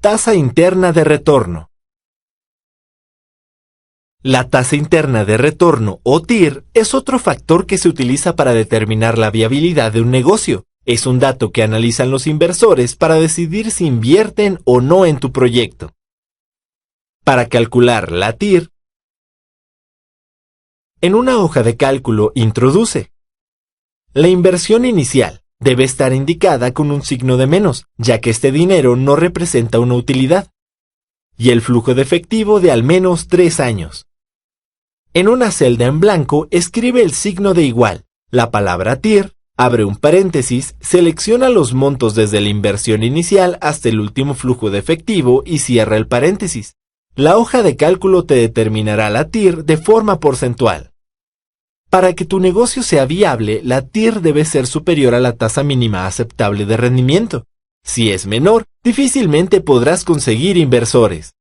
Tasa interna de retorno. La tasa interna de retorno, o TIR, es otro factor que se utiliza para determinar la viabilidad de un negocio. Es un dato que analizan los inversores para decidir si invierten o no en tu proyecto. Para calcular la TIR, en una hoja de cálculo introduce: la inversión inicial debe estar indicada con un signo de menos, ya que este dinero no representa una utilidad, y el flujo de efectivo de al menos 3 años. En una celda en blanco escribe el signo de igual, la palabra TIR, abre un paréntesis, selecciona los montos desde la inversión inicial hasta el último flujo de efectivo y cierra el paréntesis. La hoja de cálculo te determinará la TIR de forma porcentual. Para que tu negocio sea viable, la TIR debe ser superior a la tasa mínima aceptable de rendimiento. Si es menor, difícilmente podrás conseguir inversores.